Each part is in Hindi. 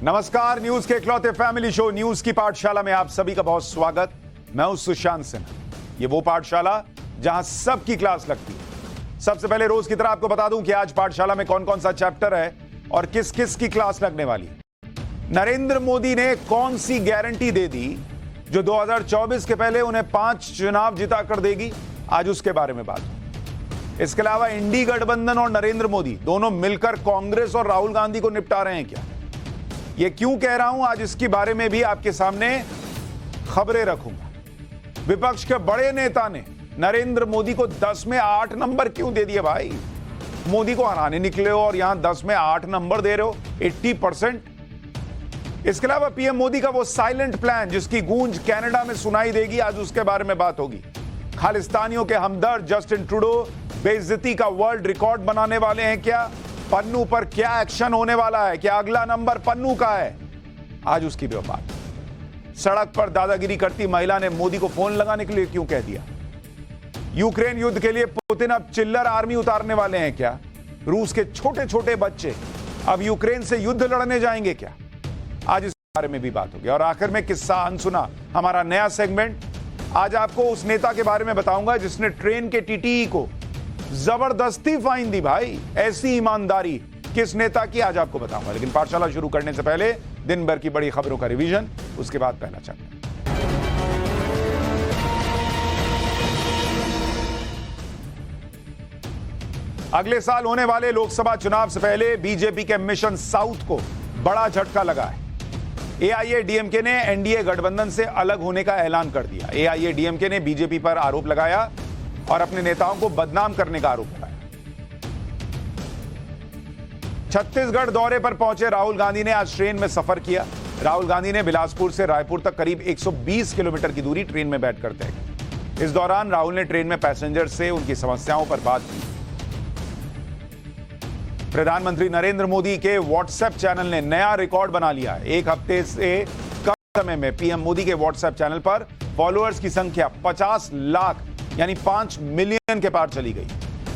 नमस्कार, न्यूज के इकलौते फैमिली शो न्यूज की पाठशाला में आप सभी का बहुत स्वागत। मैं हूं सुशांत सिन्हा। ये वो पाठशाला जहां सबकी क्लास लगती है। सबसे पहले रोज की तरह आपको बता दूं कि आज पाठशाला में कौन कौन सा चैप्टर है और किस किस की क्लास लगने वाली है। नरेंद्र मोदी ने कौन सी गारंटी दे दी जो 2024 के पहले उन्हें 5 चुनाव जिता कर देगी, आज उसके बारे में बात। इसके अलावा इंडी गठबंधन और नरेंद्र मोदी दोनों मिलकर कांग्रेस और राहुल गांधी को निपटा रहे हैं क्या? ये क्यों कह रहा हूं, आज इसके बारे में भी आपके सामने खबरें रखूंगा। विपक्ष के बड़े नेता ने नरेंद्र मोदी को 10 में 8 नंबर क्यों दे दिए भाई? मोदी को हराने निकले हो और यहां 10 में 8 नंबर दे रहे हो, 80%। इसके अलावा पीएम मोदी का वो साइलेंट प्लान जिसकी गूंज कनाडा में सुनाई देगी, आज उसके बारे में बात होगी। खालिस्तानियों के हमदर्द जस्टिन ट्रूडो बेइज्जती का वर्ल्ड रिकॉर्ड बनाने वाले हैं क्या? पन्नू पर क्या एक्शन होने वाला है? क्या अगला नंबर पन्नू का है? आज उसकी भी बात। सड़क पर दादागिरी करती महिला ने मोदी को फोन लगाने के लिए क्यों कह दिया? यूक्रेन युद्ध के लिए पुतिन अब चिल्लर आर्मी उतारने वाले हैं क्या? रूस के छोटे छोटे बच्चे अब यूक्रेन से युद्ध लड़ने जाएंगे क्या? आज इस बारे में भी बात होगी। और आखिर में किस्सा अनसुना, हमारा नया सेगमेंट। आज आपको उस नेता के बारे में बताऊंगा जिसने ट्रेन के टीटीई को जबरदस्ती फाइन दी भाई। ऐसी ईमानदारी किस नेता की, आज आपको बताऊंगा। लेकिन पाठशाला शुरू करने से पहले दिन भर की बड़ी खबरों का रिवीजन, उसके बाद पहला चैप्टर। अगले साल होने वाले लोकसभा चुनाव से पहले बीजेपी के मिशन साउथ को बड़ा झटका लगा है। एआईएडीएमके ने एनडीए गठबंधन से अलग होने का ऐलान कर दिया। एआईएडीएमके ने बीजेपी पर आरोप लगाया और अपने नेताओं को बदनाम करने का आरोप लगाया। छत्तीसगढ़ दौरे पर पहुंचे राहुल गांधी ने आज ट्रेन में सफर किया। राहुल गांधी ने बिलासपुर से रायपुर तक करीब 120 किलोमीटर की दूरी ट्रेन में बैठकर तय की। इस दौरान राहुल ने ट्रेन में पैसेंजर से उनकी समस्याओं पर बात की। प्रधानमंत्री नरेंद्र मोदी के व्हाट्सएप चैनल ने नया रिकॉर्ड बना लिया है। एक हफ्ते से कम समय में पीएम मोदी के व्हाट्सएप चैनल पर फॉलोअर्स की संख्या 50 लाख यानी 5 मिलियन के पार चली गई,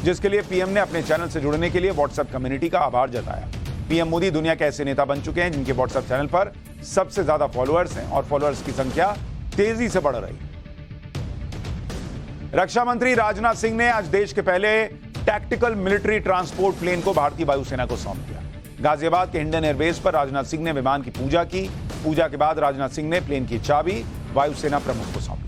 जिसके लिए पीएम ने अपने चैनल से जुड़ने के लिए व्हाट्सएप कम्युनिटी का आभार जताया। पीएम मोदी दुनिया के ऐसे नेता बन चुके हैं जिनके व्हाट्सएप चैनल पर सबसे ज्यादा फॉलोअर्स हैं और फॉलोअर्स की संख्या तेजी से बढ़ रही। रक्षा मंत्री राजनाथ सिंह ने आज देश के पहले टैक्टिकल मिलिट्री ट्रांसपोर्ट प्लेन को भारतीय वायुसेना को सौंप दिया। गाजियाबाद के इंडियन एयरबेस पर राजनाथ सिंह ने विमान की पूजा की। पूजा के बाद राजनाथ सिंह ने प्लेन की चाबी वायुसेना प्रमुख को सौंपी।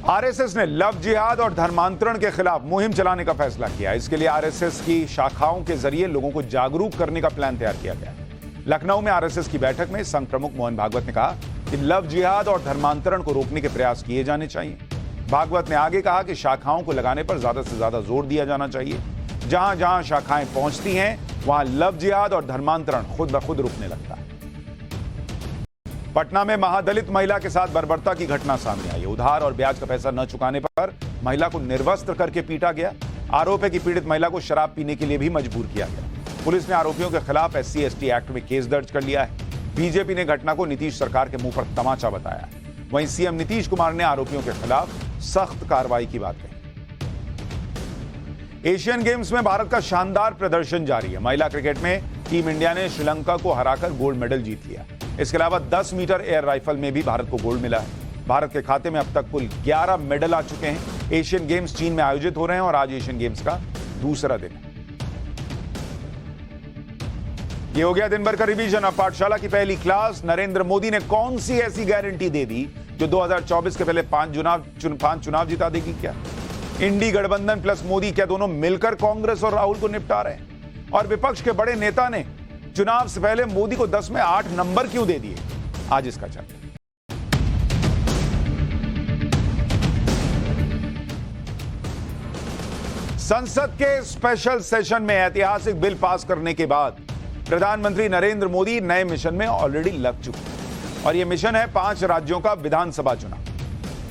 आरएसएस ने लव जिहाद और धर्मांतरण के खिलाफ मुहिम चलाने का फैसला किया। इसके लिए आरएसएस की शाखाओं के जरिए लोगों को जागरूक करने का प्लान तैयार किया गया। लखनऊ में आरएसएस की बैठक में संघ प्रमुख मोहन भागवत ने कहा कि लव जिहाद और धर्मांतरण को रोकने के प्रयास किए जाने चाहिए। भागवत ने आगे कहा कि शाखाओं को लगाने पर ज्यादा से ज्यादा जोर दिया जाना चाहिए। जहां जहां शाखाएं पहुंचती हैं वहां लव जिहाद और धर्मांतरण खुद ब खुद रुकने लगता है। पटना में महादलित महिला के साथ बर्बरता की घटना सामने आई। उधार और ब्याज का पैसा न चुकाने पर महिला को निर्वस्त्र करके पीटा गया। आरोप है कि पीड़ित महिला को शराब पीने के लिए भी मजबूर किया गया। पुलिस ने आरोपियों के खिलाफ SC/ST एक्ट में केस दर्ज कर लिया है। बीजेपी ने घटना को नीतीश सरकार के मुंह पर तमाचा बताया। वहीं सीएम नीतीश कुमार ने आरोपियों के खिलाफ सख्त कार्रवाई की बात कही। एशियन गेम्स में भारत का शानदार प्रदर्शन जारी है। महिला क्रिकेट में टीम इंडिया ने श्रीलंका को हराकर गोल्ड मेडल जीत लिया। इसके अलावा 10 मीटर एयर राइफल में भी भारत को गोल्ड मिला है। भारत के खाते में अब तक कुल 11 मेडल आ चुके हैं। एशियन गेम्स चीन में आयोजित हो रहे हैं और आज एशियन गेम्स का दूसरा दिन है। ये हो गया दिन भर का रिवीजन। अब पाठशाला की पहली क्लास। नरेंद्र मोदी ने कौन सी ऐसी गारंटी दे दी जो 2024 के पहले 5 चुनाव जिता देगी क्या? इंडी गठबंधन प्लस मोदी क्या दोनों मिलकर कांग्रेस और राहुल को निपटा रहे हैं? और विपक्ष के बड़े नेता ने चुनाव से पहले मोदी को 10 में 8 नंबर क्यों दे दिए? आज इसका चर्चा। संसद के स्पेशल सेशन में ऐतिहासिक बिल पास करने के बाद प्रधानमंत्री नरेंद्र मोदी नए मिशन में ऑलरेडी लग चुके हैं और यह मिशन है 5 राज्यों का विधानसभा चुनाव।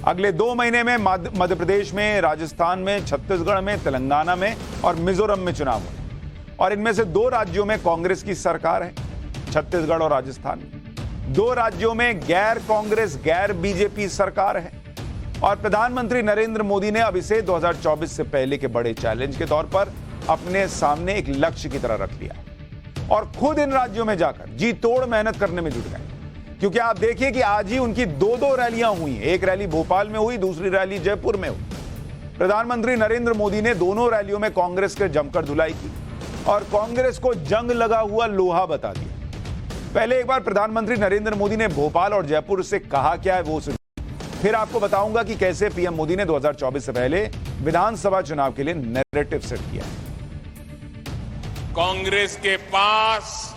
अगले 2 महीने में मध्य प्रदेश में, राजस्थान में, छत्तीसगढ़ में, तेलंगाना में और मिजोरम में चुनाव होंगे और इनमें से 2 राज्यों में कांग्रेस की सरकार है, छत्तीसगढ़ और राजस्थान में। 2 राज्यों में गैर कांग्रेस, गैर बीजेपी सरकार है और प्रधानमंत्री नरेंद्र मोदी ने अब इसे 2024 से पहले के बड़े चैलेंज के तौर पर अपने सामने एक लक्ष्य की तरह रख लिया। और खुद इन राज्यों में जाकर जी तोड़ मेहनत करने में जुट गए। क्योंकि आप देखिए कि आज ही उनकी दो रैलियां हुई। एक रैली भोपाल में हुई, दूसरी रैली जयपुर में हुई। प्रधानमंत्री नरेंद्र मोदी ने दोनों रैलियों में कांग्रेस के जमकर धुलाई की और कांग्रेस को जंग लगा हुआ लोहा बता दिया। पहले एक बार प्रधानमंत्री नरेंद्र मोदी ने भोपाल और जयपुर से कहा क्या है वो सुनिए, फिर आपको बताऊंगा कि कैसे पीएम मोदी ने 2024 से पहले विधानसभा चुनाव के लिए नैरेटिव सेट किया। कांग्रेस के पास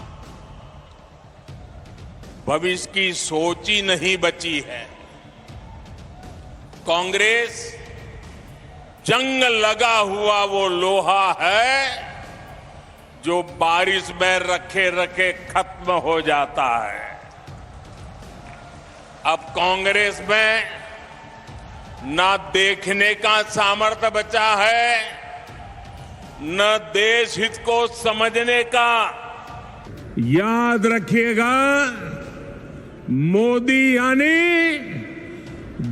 भविष्य की सोच ही नहीं बची है। कांग्रेस जंग लगा हुआ वो लोहा है जो बारिश में रखे रखे खत्म हो जाता है। अब कांग्रेस में न देखने का सामर्थ्य बचा है, न देश हित को समझने का। याद रखिएगा, मोदी यानी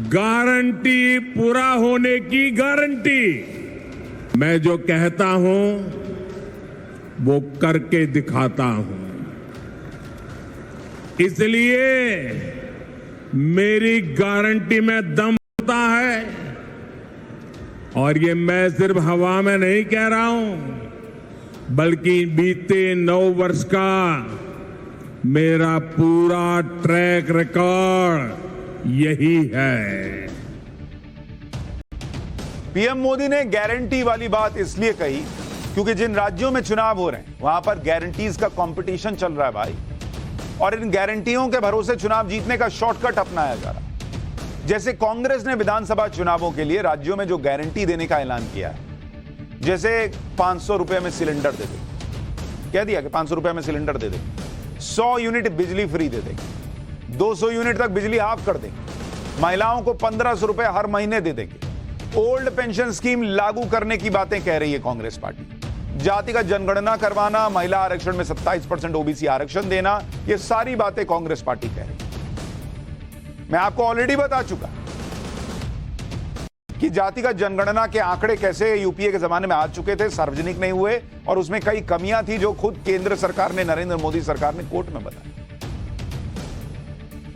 गारंटी पूरा होने की गारंटी। मैं जो कहता हूं वो करके दिखाता हूं। इसलिए मेरी गारंटी में दम होता है और ये मैं सिर्फ हवा में नहीं कह रहा हूं, बल्कि बीते 9 वर्ष का मेरा पूरा ट्रैक रिकॉर्ड यही है। पीएम मोदी ने गारंटी वाली बात इसलिए कही क्योंकि जिन राज्यों में चुनाव हो रहे हैं वहां पर गारंटीज का कंपटीशन चल रहा है भाई, और इन गारंटियों के भरोसे चुनाव जीतने का शॉर्टकट अपनाया जा रहा है। जैसे कांग्रेस ने विधानसभा चुनावों के लिए राज्यों में जो गारंटी देने का ऐलान किया है, जैसे 500 रुपए में सिलेंडर दे दे, कह दिया कि 500 रुपए में सिलेंडर दे दे, 100 यूनिट बिजली फ्री दे देंगे, 200 यूनिट तक बिजली हाफ कर देंगे, महिलाओं को 1500 रुपए हर महीने दे देंगे, ओल्ड पेंशन स्कीम लागू करने की बातें कह रही है कांग्रेस पार्टी, जातिगत जनगणना करवाना, महिला आरक्षण में 27% ओबीसी आरक्षण देना, ये सारी बातें कांग्रेस पार्टी कह रही है। मैं आपको ऑलरेडी बता चुका कि जातिगत जनगणना के आंकड़े कैसे यूपीए के जमाने में आ चुके थे, सार्वजनिक नहीं हुए, और उसमें कई कमियां थी जो खुद केंद्र सरकार ने, नरेंद्र मोदी सरकार ने कोर्ट में बताई।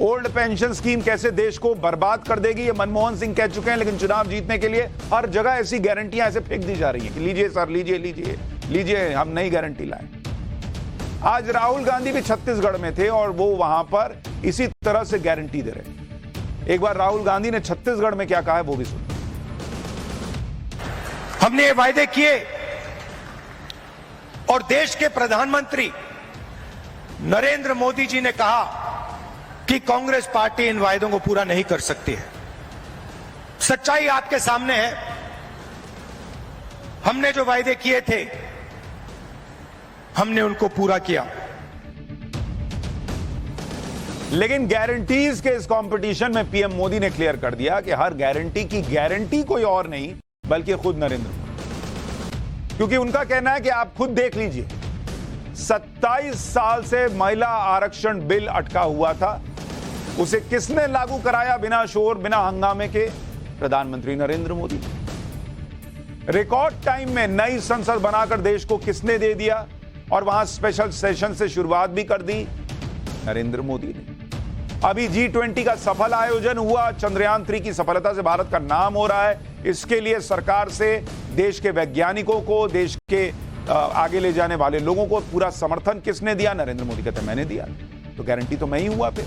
ओल्ड पेंशन स्कीम कैसे देश को बर्बाद कर देगी, ये मनमोहन सिंह कह चुके हैं, लेकिन चुनाव जीतने के लिए हर जगह ऐसी गारंटियां ऐसे फेंक दी जा रही हैं कि लीजिए सर, लीजिए लीजिए लीजिए, हम नई गारंटी लाए। आज राहुल गांधी भी छत्तीसगढ़ में थे और वो वहां पर इसी तरह से गारंटी दे रहे हैं। एक बार राहुल गांधी ने छत्तीसगढ़ में क्या कहा है वो भी सुनिए। हमने ये वायदे किए और देश के प्रधानमंत्री नरेंद्र मोदी जी ने कहा कि कांग्रेस पार्टी इन वायदों को पूरा नहीं कर सकती है। सच्चाई आपके सामने है। हमने जो वायदे किए थे हमने उनको पूरा किया। लेकिन गारंटीज के इस कंपटीशन में पीएम मोदी ने क्लियर कर दिया कि हर गारंटी की गारंटी कोई और नहीं बल्कि खुद नरेंद्र मोदी, क्योंकि उनका कहना है कि आप खुद देख लीजिए, 27 साल से महिला आरक्षण बिल अटका हुआ था, उसे किसने लागू कराया बिना शोर बिना हंगामे के? प्रधानमंत्री नरेंद्र मोदी। रिकॉर्ड टाइम में नई संसद बनाकर देश को किसने दे दिया और वहां स्पेशल सेशन से शुरुआत भी कर दी? नरेंद्र मोदी ने। अभी G20 का सफल आयोजन हुआ, चंद्रयान 3 की सफलता से भारत का नाम हो रहा है। इसके लिए सरकार से देश के वैज्ञानिकों को, देश के आगे ले जाने वाले लोगों को पूरा समर्थन किसने दिया? नरेंद्र मोदी कहते मैंने दिया। तो गारंटी तो मैं ही हुआ। फिर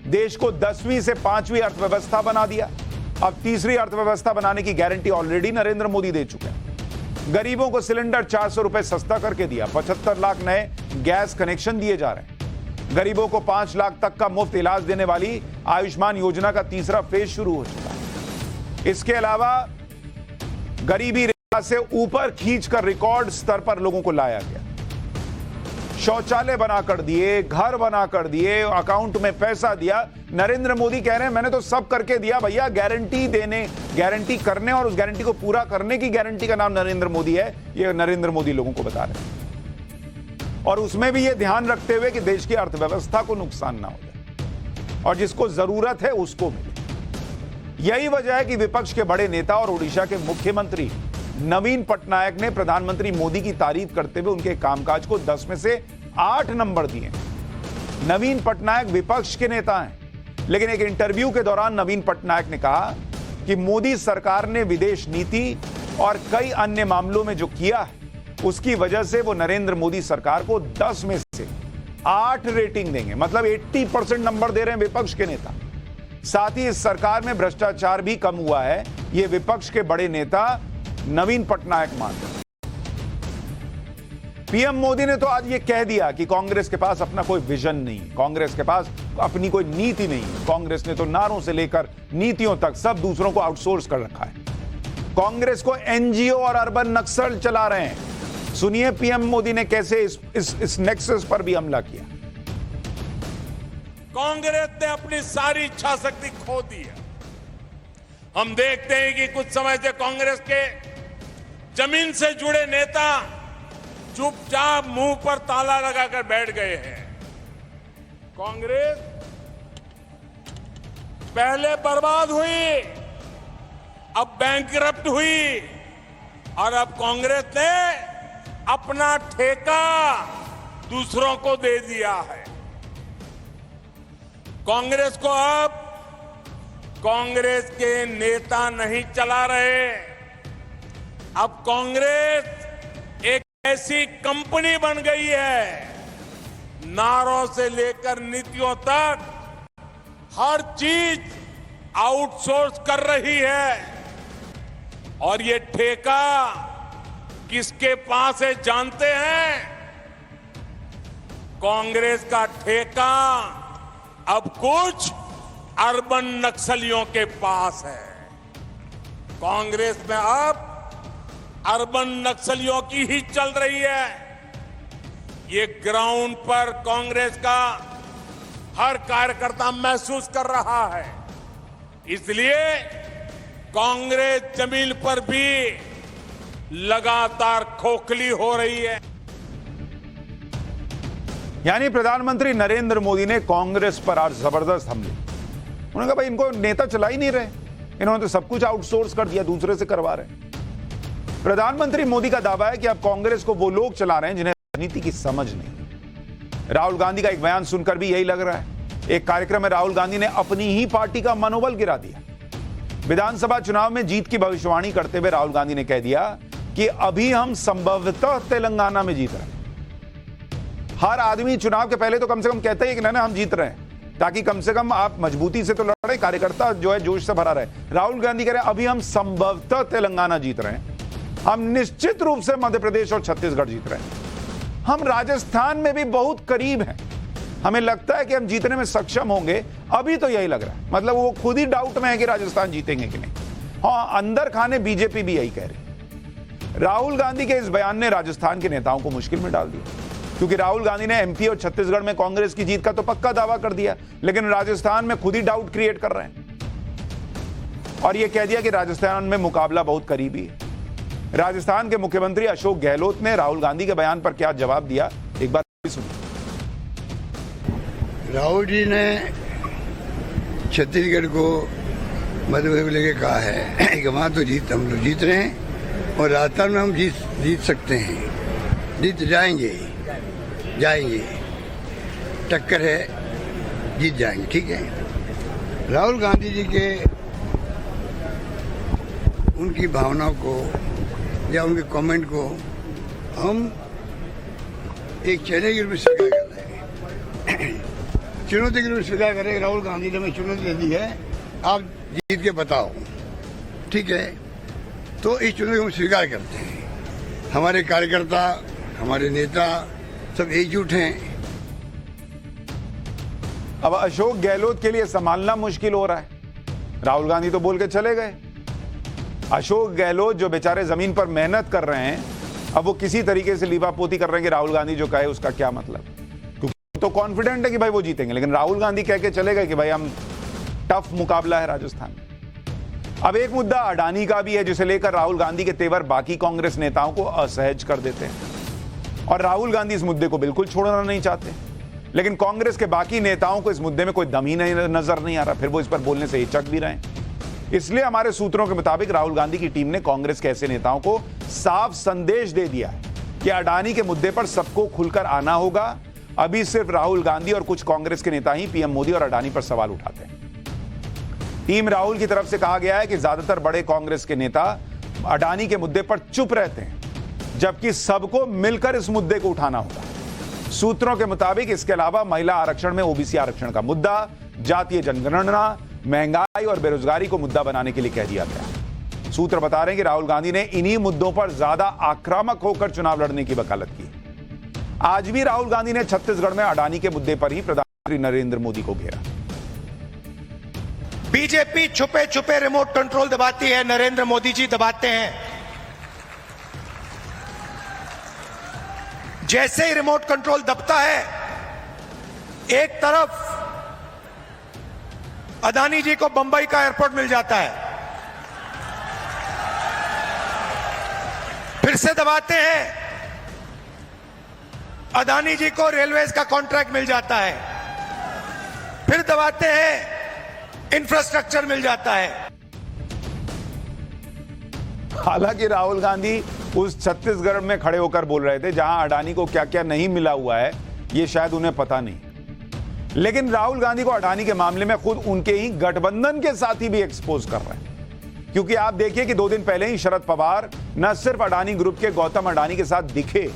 देश को 10वीं से 5वीं अर्थव्यवस्था बना दिया। अब तीसरी अर्थव्यवस्था बनाने की गारंटी ऑलरेडी नरेंद्र मोदी दे चुके हैं। गरीबों को सिलेंडर 400 रुपए सस्ता करके दिया। 75 लाख नए गैस कनेक्शन दिए जा रहे हैं। गरीबों को 5 लाख तक का मुफ्त इलाज देने वाली आयुष्मान योजना का तीसरा फेज शुरू हो चुका है। इसके अलावा गरीबी रेखा से ऊपर खींचकर रिकॉर्ड स्तर पर लोगों को लाया गया। शौचालय बनाकर दिए, घर बनाकर दिए, अकाउंट में पैसा दिया। नरेंद्र मोदी कह रहे हैं मैंने तो सब करके दिया भैया। गारंटी देने, गारंटी करने और उस गारंटी को पूरा करने की गारंटी का नाम नरेंद्र मोदी है। ये नरेंद्र मोदी लोगों को बता रहे हैं, और उसमें भी ये ध्यान रखते हुए कि देश की अर्थव्यवस्था को नुकसान ना हो जाए और जिसको जरूरत है उसको मिले। यही वजह है कि विपक्ष के बड़े नेता और ओडिशा के मुख्यमंत्री नवीन पटनायक ने प्रधानमंत्री मोदी की तारीफ करते हुए उनके कामकाज को 10 में से 8 नंबर दिए। नवीन पटनायक विपक्ष के नेता हैं, लेकिन एक इंटरव्यू के दौरान नवीन पटनायक ने कहा कि मोदी सरकार ने विदेश नीति और कई अन्य मामलों में जो किया है उसकी वजह से वो नरेंद्र मोदी सरकार को 10 में से 8 रेटिंग देंगे। मतलब 80% नंबर दे रहे हैं विपक्ष के नेता। साथ ही इस सरकार में भ्रष्टाचार भी कम हुआ है, ये विपक्ष के बड़े नेता नवीन पटनायक मानते हैं। पीएम मोदी ने तो आज ये कह दिया कि कांग्रेस के पास अपना कोई विजन नहीं, कांग्रेस के पास अपनी कोई नीति नहीं। कांग्रेस ने तो नारों से लेकर नीतियों तक सब दूसरों को आउटसोर्स कर रखा है। कांग्रेस को एनजीओ और अर्बन नक्सल चला रहे हैं। सुनिए पीएम मोदी ने कैसे इस नेक्सस पर भी हमला किया। कांग्रेस ने अपनी सारी इच्छा शक्ति खो दी है। हम देखते हैं कि कुछ समय से कांग्रेस के जमीन से जुड़े नेता चुपचाप मुंह पर ताला लगाकर बैठ गए हैं। कांग्रेस पहले बर्बाद हुई, अब बैंकरप्ट हुई और अब कांग्रेस ने अपना ठेका दूसरों को दे दिया है। कांग्रेस को अब कांग्रेस के नेता नहीं चला रहे, अब कांग्रेस एक ऐसी कंपनी बन गई है, नारों से लेकर नीतियों तक हर चीज आउटसोर्स कर रही है। और ये ठेका किसके पास है जानते हैं? कांग्रेस का ठेका अब कुछ अर्बन नक्सलियों के पास है। कांग्रेस में अब अर्बन नक्सलियों की ही चल रही है। ये ग्राउंड पर कांग्रेस का हर कार्यकर्ता महसूस कर रहा है। इसलिए कांग्रेस जमीन पर भी लगातार खोखली हो रही है। यानी प्रधानमंत्री नरेंद्र मोदी ने कांग्रेस पर आज जबरदस्त हमले। उन्होंने कहा भाई इनको नेता चला ही नहीं रहे, इन्होंने तो सब कुछ आउटसोर्स कर दिया, दूसरे से करवा रहे हैं। प्रधानमंत्री मोदी का दावा है कि अब कांग्रेस को वो लोग चला रहे हैं जिन्हें राजनीति की समझ नहीं। राहुल गांधी का एक बयान सुनकर भी यही लग रहा है। एक कार्यक्रम में राहुल गांधी ने अपनी ही पार्टी का मनोबल गिरा दिया। विधानसभा चुनाव में जीत की भविष्यवाणी करते हुए राहुल गांधी ने कह दिया कि अभी हम संभवतः तेलंगाना में जीत रहे हैं। हर आदमी चुनाव के पहले तो कम से कम कहता है कि ना हम जीत रहे हैं, ताकि कम से कम आप मजबूती से तो लड़े, कार्यकर्ता जो है जोश से भरा रहे। राहुल गांधी कह रहे हैं अभी हम संभवतः तेलंगाना जीत रहे हैं, हम निश्चित रूप से मध्य प्रदेश और छत्तीसगढ़ जीत रहे हैं, हम राजस्थान में भी बहुत करीब हैं, हमें लगता है कि हम जीतने में सक्षम होंगे। अभी तो यही लग रहा है, मतलब वो खुद ही डाउट में है कि राजस्थान जीतेंगे कि नहीं। हाँ, अंदर खाने बीजेपी भी यही कह रही। राहुल गांधी के इस बयान ने राजस्थान के नेताओं को मुश्किल में डाल दिया, क्योंकि राहुल गांधी ने एमपी और छत्तीसगढ़ में कांग्रेस की जीत का तो पक्का दावा कर दिया, लेकिन राजस्थान में खुद ही डाउट क्रिएट कर रहे हैं और यह कह दिया कि राजस्थान में मुकाबला बहुत करीबी है। राजस्थान के मुख्यमंत्री अशोक गहलोत ने राहुल गांधी के बयान पर क्या जवाब दिया, एक बार सुनिए। राहुल जी ने छत्तीसगढ़ को मध्य प्रदेश को लेकर कहा है कि वहाँ तो हम लोग जीत रहे हैं और राजस्थान में हम जीत सकते हैं, जीत जाएंगे, टक्कर है, जीत जाएंगे। ठीक है, राहुल गांधी जी के उनकी भावनाओं को या उनके कमेंट को हम एक चैलेंज के रूप में स्वीकार कर रहे हैं, चुनौती के रूप में स्वीकार कर रहे हैं। राहुल गांधी ने हमें चुनौती दे दी है, आप जीत के बताओ। ठीक है, तो इस चुनौती को हम स्वीकार करते हैं। हमारे कार्यकर्ता, हमारे नेता सब एकजुट हैं। अब अशोक गहलोत के लिए संभालना मुश्किल हो रहा है। राहुल गांधी तो बोल के चले गए, अशोक गहलोत जो बेचारे जमीन पर मेहनत कर रहे हैं, अब वो किसी तरीके से लीपापोती कर रहे हैं कि राहुल गांधी जो कहे उसका क्या मतलब, क्योंकि तो कॉन्फिडेंट है कि भाई वो जीतेंगे, लेकिन राहुल गांधी कह के चले गए कि भाई हम टफ मुकाबला है राजस्थान में। अब एक मुद्दा अडानी का भी है, जिसे लेकर राहुल गांधी के तेवर बाकी कांग्रेस नेताओं को असहज कर देते हैं और राहुल गांधी इस मुद्दे को बिल्कुल छोड़ना नहीं चाहते, लेकिन कांग्रेस के बाकी नेताओं को इस मुद्दे में कोई दम ही नजर नहीं आ रहा, फिर वो इस पर बोलने से हिचक भी रहे हैं। इसलिए हमारे सूत्रों के मुताबिक राहुल गांधी की टीम ने कांग्रेस के ऐसे नेताओं को साफ संदेश दे दिया है कि अडानी के मुद्दे पर सबको खुलकर आना होगा। अभी सिर्फ राहुल गांधी और कुछ कांग्रेस के नेता ही पीएम मोदी और अडानी पर सवाल उठाते हैं। टीम राहुल की तरफ से कहा गया है कि ज्यादातर बड़े कांग्रेस के नेता अडानी के मुद्दे पर चुप रहते हैं, जबकि सबको मिलकर इस मुद्दे को उठाना होगा। सूत्रों के मुताबिक इसके अलावा महिला आरक्षण में ओबीसी आरक्षण का मुद्दा, जातीय जनगणना, महंगाई और बेरोजगारी को मुद्दा बनाने के लिए कह दिया गया। सूत्र बता रहे हैं कि राहुल गांधी ने इन्हीं मुद्दों पर ज्यादा आक्रामक होकर चुनाव लड़ने की वकालत की। आज भी राहुल गांधी ने छत्तीसगढ़ में अडानी के मुद्दे पर ही प्रधानमंत्री नरेंद्र मोदी को घेरा। बीजेपी छुपे छुपे रिमोट कंट्रोल दबाती है, नरेंद्र मोदी जी दबाते हैं। जैसे ही रिमोट कंट्रोल दबता है, एक तरफ अदानी जी को बंबई का एयरपोर्ट मिल जाता है, फिर से दबाते हैं, अदानी जी को रेलवेज का कॉन्ट्रैक्ट मिल जाता है, फिर दबाते हैं, इंफ्रास्ट्रक्चर मिल जाता है। हालांकि राहुल गांधी उस छत्तीसगढ़ में खड़े होकर बोल रहे थे जहां अडानी को क्या क्या नहीं मिला हुआ है, यह शायद उन्हें पता नहीं। लेकिन राहुल गांधी को अडानी के मामले में खुद उनके ही गठबंधन के साथी भी एक्सपोज कर रहे हैं। क्योंकि आप देखिए कि 2 दिन पहले ही शरद पवार न सिर्फ अडानी ग्रुप के गौतम अडानी के साथ दिखे,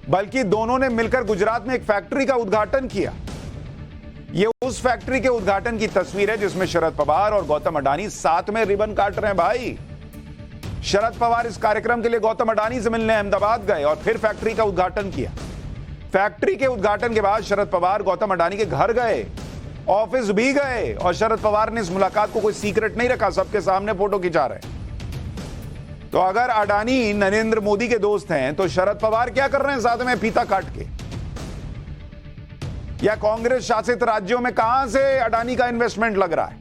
बल्कि दोनों ने मिलकर गुजरात में एक फैक्ट्री का उद्घाटन किया। यह उस फैक्ट्री के उद्घाटन की तस्वीर है जिसमें शरद पवार और गौतम अडानी साथ में रिबन काट रहे हैं। भाई, शरद पवार इस कार्यक्रम के लिए गौतम अडानी से मिलने अहमदाबाद गए और फिर फैक्ट्री का उद्घाटन किया। फैक्ट्री के उद्घाटन के बाद शरद पवार गौतम अडानी के घर गए, ऑफिस भी गए, और शरद पवार ने इस मुलाकात को कोई सीक्रेट नहीं रखा, सबके सामने फोटो खिंचा रहे। तो अगर अडानी नरेंद्र मोदी के दोस्त हैं तो शरद पवार क्या कर रहे हैं साथ में फीता काट के? या कांग्रेस शासित राज्यों में कहां से अडानी का इन्वेस्टमेंट लग रहा है?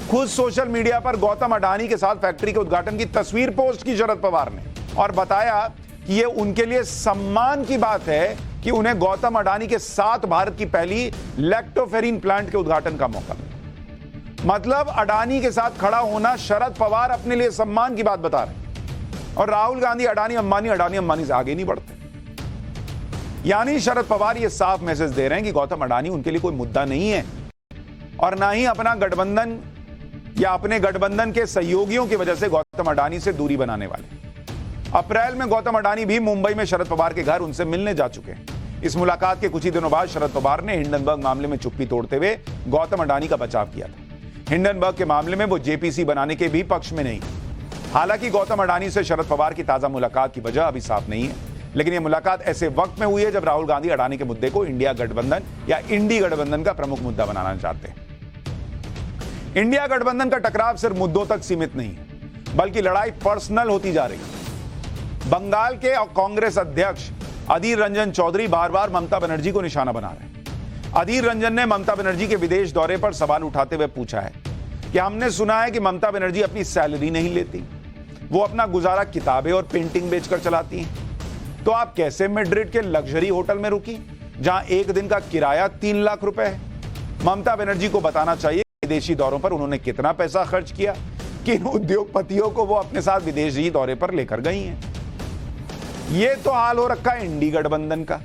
खुद सोशल मीडिया पर गौतम अडानी के साथ फैक्ट्री के उद्घाटन की तस्वीर पोस्ट की शरद पवार ने और बताया कि यह उनके लिए सम्मान की बात है कि उन्हें गौतम अडानी के साथ भारत की पहली लैक्टोफेरिन प्लांट के उद्घाटन का मौका मिला। मतलब अडानी के साथ खड़ा होना शरद पवार अपने लिए सम्मान की बात बता रहे, और राहुल गांधी अडानी अंबानी से आगे नहीं बढ़ते। यानी शरद पवार यह साफ मैसेज दे रहे हैं कि गौतम अडानी उनके लिए कोई मुद्दा नहीं है, और ना ही अपना गठबंधन या अपने गठबंधन के सहयोगियों की वजह से गौतम अडानी से दूरी बनाने वाले। अप्रैल में गौतम अडानी भी मुंबई में शरद पवार के घर उनसे मिलने जा चुके हैं। इस मुलाकात के कुछ ही दिनों बाद शरद पवार ने हिंडनबर्ग मामले में चुप्पी तोड़ते हुए गौतम अडानी का बचाव किया था। हिंडनबर्ग के मामले में वो जेपीसी बनाने के भी पक्ष में नहीं। हालांकि गौतम अडानी से शरद पवार की ताजा मुलाकात की वजह अभी साफ नहीं है, लेकिन यह मुलाकात ऐसे वक्त में हुई है जब राहुल गांधी अडानी के मुद्दे को इंडिया गठबंधन या इंडी गठबंधन का प्रमुख मुद्दा बनाना चाहते हैं। इंडिया गठबंधन का टकराव सिर्फ मुद्दों तक सीमित नहीं है, बल्कि लड़ाई पर्सनल होती जा रही है। बंगाल के कांग्रेस अध्यक्ष अधीर रंजन चौधरी बार बार ममता बनर्जी को निशाना बना रहे हैं। अधीर रंजन ने ममता बनर्जी के विदेश दौरे पर सवाल उठाते हुए पूछा है कि हमने सुना है कि ममता बनर्जी अपनी सैलरी नहीं लेती, वो अपना गुजारा किताबें और पेंटिंग बेचकर चलाती हैं। तो आप कैसे मैड्रिड के लग्जरी होटल में रुकी जहां एक दिन का किराया 3 लाख रुपए है? ममता बनर्जी को बताना चाहिए विदेशी दौरों पर उन्होंने कितना पैसा खर्च किया, किन उद्योगपतियों को वो अपने साथ विदेशी दौरे पर लेकर गई हैं। ये तो हाल हो रखा है इंडी गठबंधन का।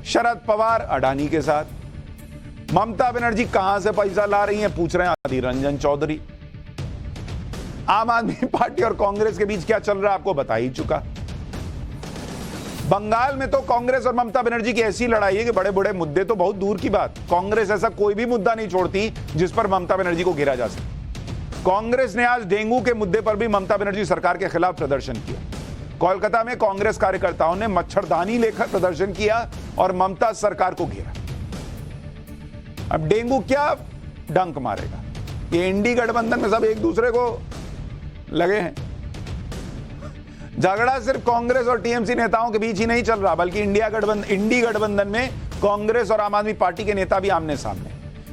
शरद पवार अडानी के साथ, ममता बनर्जी कहां से पैसा ला रही हैं पूछ रहे हैं अधीर रंजन चौधरी। आम आदमी पार्टी और कांग्रेस के बीच क्या चल रहा है आपको बता ही चुका। बंगाल में तो कांग्रेस और ममता बनर्जी की ऐसी लड़ाई है कि बड़े बड़े मुद्दे तो बहुत दूर की बात, कांग्रेस ऐसा कोई भी मुद्दा नहीं छोड़ती जिस पर ममता बनर्जी को घेरा जा सके। कांग्रेस ने आज डेंगू के मुद्दे पर भी ममता बनर्जी सरकार के खिलाफ प्रदर्शन किया। कोलकाता में कांग्रेस कार्यकर्ताओं ने मच्छरदानी लेकर प्रदर्शन किया और ममता सरकार को घेरा। अब डेंगू क्या डंक मारेगा? ये इंडी गठबंधन में सब एक दूसरे को लगे हैं। झगड़ा सिर्फ कांग्रेस और टीएमसी नेताओं के बीच ही नहीं चल रहा, बल्कि इंडी गठबंधन में कांग्रेस और आम आदमी पार्टी के नेता भी आमने सामने।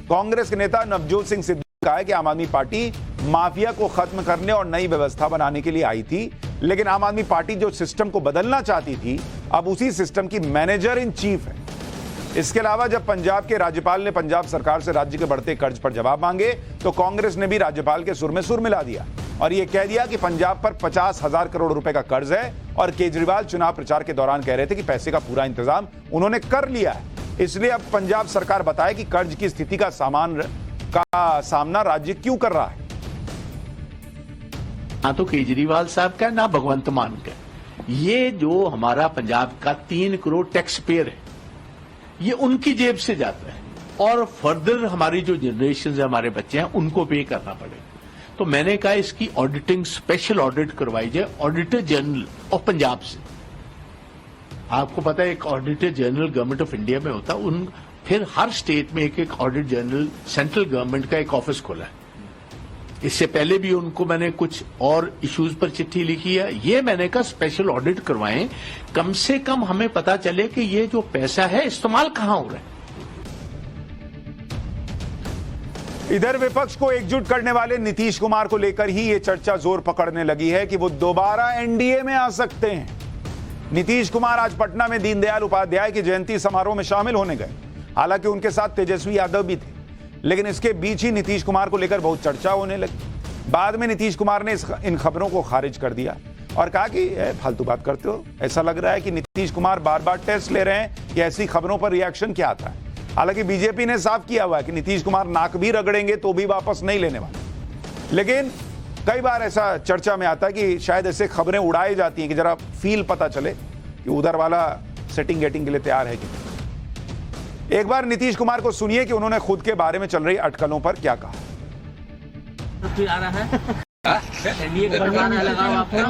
कांग्रेस के नेता नवजोत सिंह सिद्धू ने कहा है कि आम आदमी पार्टी माफिया को खत्म करने और नई व्यवस्था बनाने के लिए आई थी, लेकिन आम आदमी पार्टी जो सिस्टम को बदलना चाहती थी अब उसी सिस्टम की मैनेजर इन चीफ है। इसके अलावा जब पंजाब के राज्यपाल ने पंजाब सरकार से राज्य के बढ़ते कर्ज पर जवाब मांगे तो कांग्रेस ने भी राज्यपाल के सुर में सुर मिला दिया। और यह कह दिया कि पंजाब पर 50,000 करोड़ रुपए का कर्ज है और केजरीवाल चुनाव प्रचार के दौरान कह रहे थे कि पैसे का पूरा इंतजाम उन्होंने कर लिया है, इसलिए अब पंजाब सरकार बताए कि कर्ज की स्थिति का सामना राज्य क्यों कर रहा है। ना तो केजरीवाल साहब का ना भगवंत मान का, ये जो हमारा पंजाब का 3 करोड़ टैक्स पेयर है ये उनकी जेब से जाता है और फर्दर हमारी जो जनरेशन है, हमारे बच्चे हैं, उनको पे करना पड़ेगा। तो मैंने कहा इसकी ऑडिटिंग स्पेशल ऑडिट करवाई जाए ऑडिटर जनरल ऑफ पंजाब से। आपको पता है एक auditor general government of India में होता है, फिर हर स्टेट में एक एक ऑडिट जनरल सेंट्रल गवर्नमेंट का एक ऑफिस खोला है। इससे पहले भी उनको मैंने कुछ और इश्यूज पर चिट्ठी लिखी है। ये मैंने कहा स्पेशल ऑडिट करवाएं, कम से कम हमें पता चले कि ये जो पैसा है इस्तेमाल कहां हो रहा है। इधर विपक्ष को एकजुट करने वाले नीतीश कुमार को लेकर ही यह चर्चा जोर पकड़ने लगी है कि वो दोबारा एनडीए में आ सकते हैं। नीतीश कुमार आज पटना में दीनदयाल उपाध्याय की जयंती समारोह में शामिल होने गए। हालांकि उनके साथ तेजस्वी यादव भी थे, लेकिन इसके बीच ही नीतीश कुमार को लेकर बहुत चर्चा होने लगी। बाद में नीतीश कुमार ने इन खबरों को खारिज कर दिया और कहा कि फालतू बात करते हो। ऐसा लग रहा है कि नीतीश कुमार बार बार टेस्ट ले रहे हैं कि ऐसी खबरों पर रिएक्शन क्या आता है। हालांकि बीजेपी ने साफ किया हुआ है कि नीतीश कुमार नाक भी रगड़ेंगे तो भी वापस नहीं लेने वाले। लेकिन कई बार ऐसा चर्चा में आता है कि शायद ऐसे खबरें उड़ाई जाती हैं कि जरा फील पता चले कि उधर वाला सेटिंग गेटिंग के लिए तैयार है कि नहीं। एक बार नीतीश कुमार को सुनिए कि उन्होंने खुद के बारे में चल रही अटकलों पर क्या कहा। आ रहा है एनडीए का बटन है, लगाओ आपका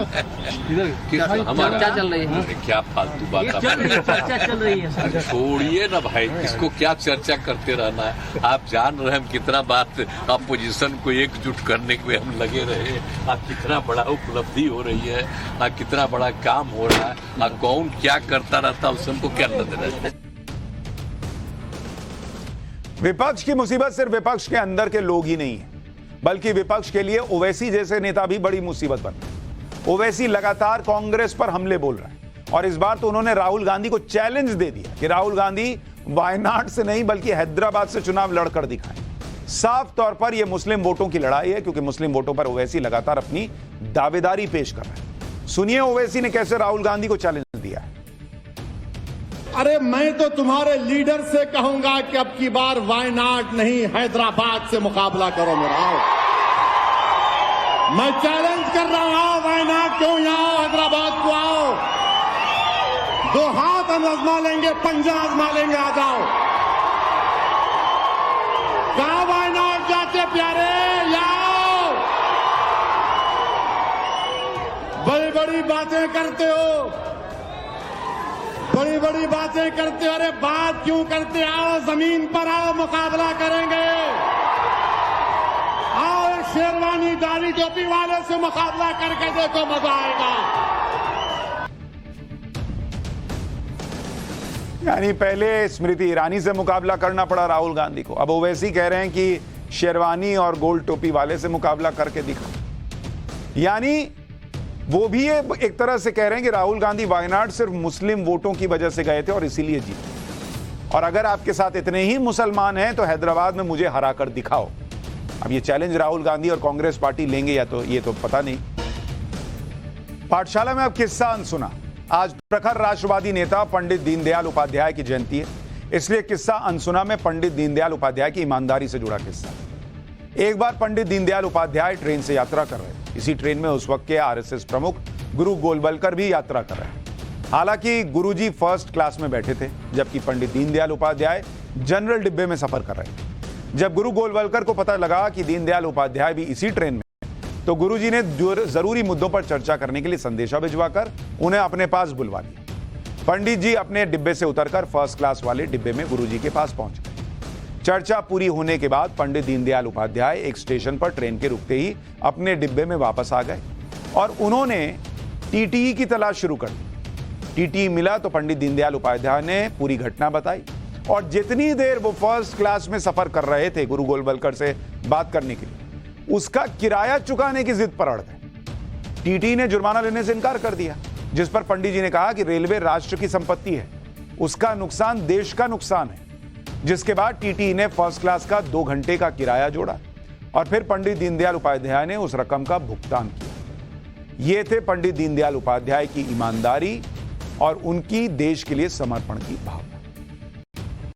चर्चा चल रही है। क्या फालतू बात चर्चा चल रही है सर। छोड़िए ना भाई, इसको क्या चर्चा करते रहना है। आप जान रहे हैं हम कितना बात अपोजिशन को एकजुट करने को हम लगे रहे। आप कितना बड़ा उपलब्धि हो रही है, आप कितना बड़ा काम हो रहा है, और कौन क्या करता रहता है उससे हमको क्या नजर है। विपक्ष की मुसीबत सिर्फ विपक्ष के अंदर के लोग ही नहीं है, बल्कि विपक्ष के लिए ओवैसी जैसे नेता भी बड़ी मुसीबत बन रहे। ओवैसी लगातार कांग्रेस पर हमले बोल रहे हैं और इस बार तो उन्होंने राहुल गांधी को चैलेंज दे दिया कि राहुल गांधी वायनाड से नहीं बल्कि हैदराबाद से चुनाव लड़कर दिखाएं। साफ तौर पर यह मुस्लिम वोटों की लड़ाई है, क्योंकि मुस्लिम वोटों पर ओवैसी लगातार अपनी दावेदारी पेश कर रहे हैं। सुनिए ओवैसी ने कैसे राहुल गांधी को चैलेंज दिया है। अरे मैं तो तुम्हारे लीडर से कहूंगा कि अब की बार वायनाड नहीं हैदराबाद से मुकाबला करो मेरा। मैं चैलेंज कर रहा हूं, वायनाड क्यों आओ, हैदराबाद को आओ। 2 हाथ हम आजमा लेंगे, पंजा आजमा लेंगे, आ जाओ। कहां वायनाड जाते प्यारे, आओ। बड़ी बड़ी बातें करते हो, बड़ी बड़ी बातें करते हो। अरे बात क्यों करते, आओ जमीन पर आओ, मुकाबला करेंगे। आओ एक शेरवानी दाढ़ी टोपी वाले से मुकाबला करके देखो, मजा आएगा। यानी पहले स्मृति ईरानी से मुकाबला करना पड़ा राहुल गांधी को, अब ओवैसी कह रहे हैं कि शेरवानी और गोल्ड टोपी वाले से मुकाबला करके दिखा। यानी वो भी एक तरह से कह रहे हैं कि राहुल गांधी वायनाड सिर्फ मुस्लिम वोटों की वजह से गए थे और इसीलिए जीते, और अगर आपके साथ इतने ही मुसलमान हैं तो हैदराबाद में मुझे हरा कर दिखाओ। अब ये चैलेंज राहुल गांधी और कांग्रेस पार्टी लेंगे या तो ये तो पता नहीं। पाठशाला में अब किस्सा अनसुना। आज प्रखर राष्ट्रवादी नेता पंडित दीनदयाल उपाध्याय की जयंती है, इसलिए किस्सा अनसुना में पंडित दीनदयाल उपाध्याय की ईमानदारी से जुड़ा किस्सा। एक बार पंडित दीनदयाल उपाध्याय ट्रेन से यात्रा कर रहे थे। इसी ट्रेन में उस वक्त के आरएसएस प्रमुख गुरु गोलवलकर भी यात्रा कर रहे हैं। हालांकि गुरुजी फर्स्ट क्लास में बैठे थे, जबकि पंडित दीनदयाल उपाध्याय जनरल डिब्बे में सफर कर रहे थे। जब गुरु गोलवलकर को पता लगा कि दीनदयाल उपाध्याय भी इसी ट्रेन में, तो गुरुजी ने जरूरी मुद्दों पर चर्चा करने के लिए संदेशा भिजवाकर उन्हें अपने पास बुलवा लिया। पंडित जी अपने डिब्बे से उतरकर फर्स्ट क्लास वाले डिब्बे में गुरुजी के पास पहुंच गए। चर्चा पूरी होने के बाद पंडित दीनदयाल उपाध्याय एक स्टेशन पर ट्रेन के रुकते ही अपने डिब्बे में वापस आ गए और उन्होंने टीटीई की तलाश शुरू कर दी। टीटीई मिला तो पंडित दीनदयाल उपाध्याय ने पूरी घटना बताई और जितनी देर वो फर्स्ट क्लास में सफर कर रहे थे गुरु गोलवलकर से बात करने के लिए, उसका किराया चुकाने की जिद पर अड़ गए। टीटीई ने जुर्माना लेने से इनकार कर दिया, जिस पर पंडित जी ने कहा कि रेलवे राष्ट्र की संपत्ति है, उसका नुकसान देश का नुकसान है। जिसके बाद टीटीई ने फर्स्ट क्लास का 2 घंटे का किराया जोड़ा और फिर पंडित दीनदयाल उपाध्याय ने उस रकम का भुगतान किया। ये थे पंडित दीनदयाल उपाध्याय की ईमानदारी और उनकी देश के लिए समर्पण की भावना।